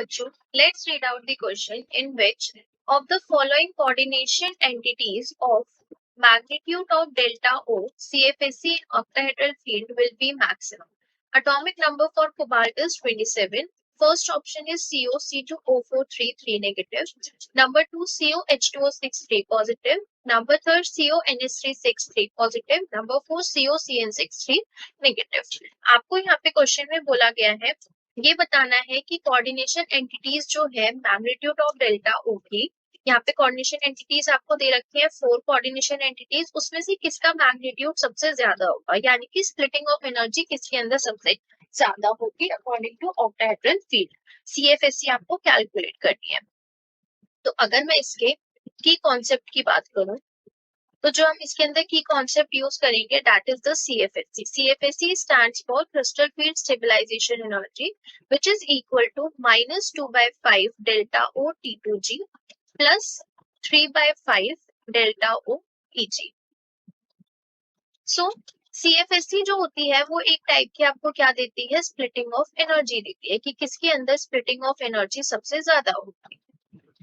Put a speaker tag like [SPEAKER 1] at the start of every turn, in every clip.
[SPEAKER 1] बच्चों, let's read out the question in which of the following coordination entities of magnitude of delta O CFSE in octahedral field will be maximum. Atomic number for cobalt is 27. First option is CO C2O433 negative. Number 2 COH2O63 positive. Number 3 CONH363 positive. Number 4 COCN63 negative. आपको यहाँ पे question में बोला गया है ये बताना है कि कोऑर्डिनेशन एंटिटीज जो है मैग्नीट्यूड ऑफ डेल्टा ओ की, यहाँ पे कोऑर्डिनेशन एंटिटीज आपको दे रखी है 4 कोऑर्डिनेशन एंटिटीज, उसमें से किसका मैग्नीट्यूड सबसे ज्यादा होगा, यानी कि स्प्लिटिंग ऑफ एनर्जी किसके अंदर सबसे ज्यादा होगी according to octahedral field. CFSC आपको कैलकुलेट करनी है। तो अगर मैं इसके की कॉन्सेप्ट की बात करूं तो जो हम इसके अंदर की कॉन्सेप्ट यूज करेंगे that is the CFSC. CFSC stands for crystal field stabilisation energy which is equal to -2/5 delta o T2G plus 3/5 delta o EG। So CFSC जो होती है वो एक टाइप की आपको क्या देती है, स्प्लिटिंग ऑफ एनर्जी देती है कि किसके अंदर स्प्लिटिंग ऑफ एनर्जी सबसे ज्यादा होती है,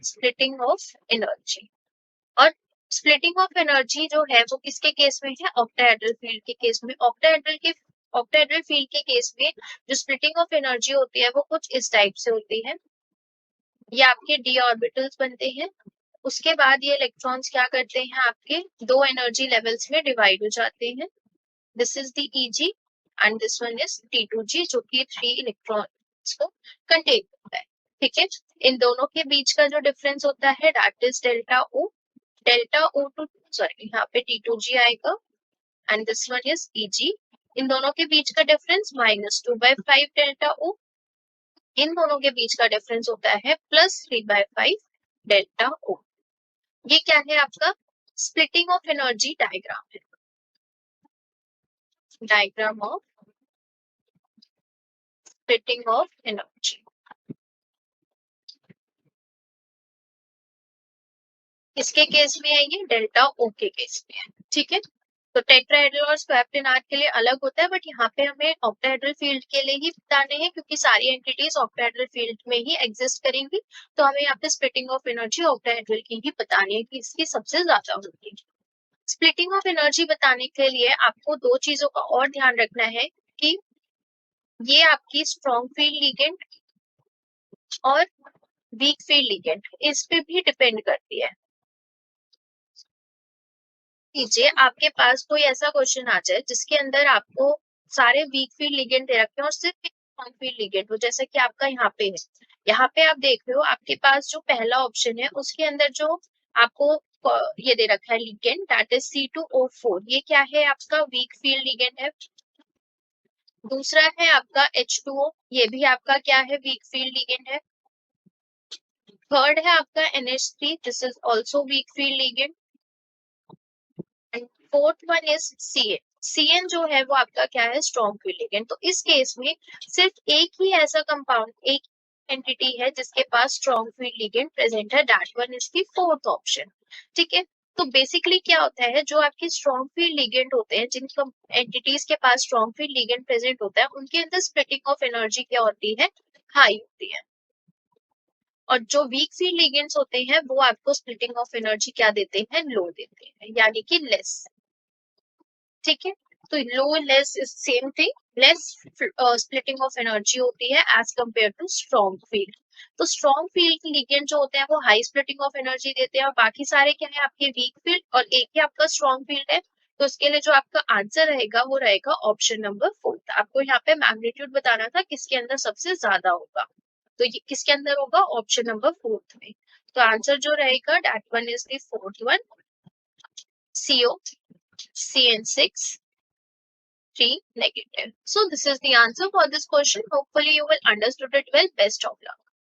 [SPEAKER 1] स्प्लिटिंग ऑफ एनर्जी। और स्प्लिटिंग ऑफ एनर्जी जो है वो किसके केस में है, ऑक्टाहेड्रल फील्ड के केस में। ऑक्टाहेड्रल फील्ड के केस में जो स्प्लिटिंग ऑफ एनर्जी होती है वो कुछ इस टाइप से होती है। ये आपके डी ऑर्बिटल्स बनते हैं, उसके बाद ये इलेक्ट्रॉन्स क्या करते हैं, आपके दो एनर्जी लेवल्स में डिवाइड हो जाते हैं। This is the EG and this one is T2G जो कि 3 इलेक्ट्रॉन्स को कंटेन करता है। ठीक है, इन दोनों के बीच का जो डिफरेंस होता है that is delta O। Delta O to sorry यहाँ पे T2G आएगा and this one is EG। इन दोनों के बीच का डिफरेंस -2/5 डेल्टा O। इन दोनों के बीच का डिफरेंस होता है +3/5 डेल्टा O। ये क्या है, आपका स्प्लिटिंग ऑफ एनर्जी डायग्राम है, diagram of splitting of energy. किसके केस में है ये, डेल्टा O के केस में है। ठीक है, तो टेट्राहेड्रल और स्क्वायर के लिए अलग होता है, बट यहाँ पे हमें ऑक्टाहेड्रल फील्ड के लिए ही बताने हैं क्योंकि सारी एंटिटीज ऑक्टाहेड्रल फील्ड में ही एग्जिस्ट करेंगी। तो हमें यहाँ पे स्प्लिटिंग ऑफ एनर्जी ऑक्टाहेड्रल की ही बतानी है कि इसकी सबसे ज्यादा होगी। स्प्लिटिंग ऑफ एनर्जी बताने के लिए आपको दो चीजों का और ध्यान रखना है कि ये आपकी स्ट्रॉन्ग फील्ड लिगेंड और वीक फील्ड लिगेंड इस पे भी डिपेंड करती है। कीजिए आपके पास कोई ऐसा क्वेश्चन आ जाए जिसके अंदर आपको सारे वीक फील्ड लिगेंड दे रखे हैं और सिर्फ एक स्ट्रॉन्ग फील्ड लिगेंड हो, जैसा कि आपका यहाँ पे है। यहाँ पे आप देख रहे हो आपके पास जो पहला ऑप्शन है उसके अंदर जो आपको ये दे रखा है लिगेंड दैट इज C2O4, ये क्या है, आपका वीक फील्ड लिगेंड है। दूसरा है आपका H2O, ये भी आपका क्या है, वीक फील्ड लिगेंड है। थर्ड है आपका NH3, this is also weak field ligand. And fourth one is CN जो है वो आपका क्या है, स्ट्रॉन्ग फील्ड लिगेंड। तो इस केस में सिर्फ एक ही ऐसा कंपाउंड, एक एंटिटी है जिसके पास स्ट्रॉन्ग फील्ड लिगेंड प्रेजेंट है, that one is the fourth option. ठीक है, तो बेसिकली क्या होता है, जो आपके स्ट्रॉन्ग फील्ड लिगेंड होते हैं, जिन एंटिटीज के पास स्ट्रॉन्ग फील्ड लिगेंड प्रेजेंट होता है, उनके अंदर स्प्लिटिंग ऑफ एनर्जी क्या होती है, हाई होती है। और जो वीक फील्ड लिगेंड्स होते हैं वो आपको स्प्लिटिंग ऑफ एनर्जी क्या देते हैं, लो देते हैं, यानी कि लेस। ठीक है, तो low less is same thing, less splitting of energy होती है as compare to strong field. तो स्ट्रॉन्ग फील्ड लिगेंड जो होते हैं वो हाई स्प्लिटिंग ऑफ एनर्जी देते हैं और बाकी सारे क्या है, आपके वीक फील्ड, और एक ही आपका स्ट्रॉन्ग फील्ड है। तो इसके लिए जो आपका आंसर रहेगा वो रहेगा ऑप्शन नंबर 4। आपको यहाँ पे मैग्नीट्यूड बताना था किसके अंदर सबसे ज्यादा होगा, तो ये किसके अंदर होगा, ऑप्शन नंबर 4 में। तो आंसर जो रहेगा that one is the fourth one, COCN63 negative. So this is the answer for this question. Hopefully you will understood it well. Best of luck.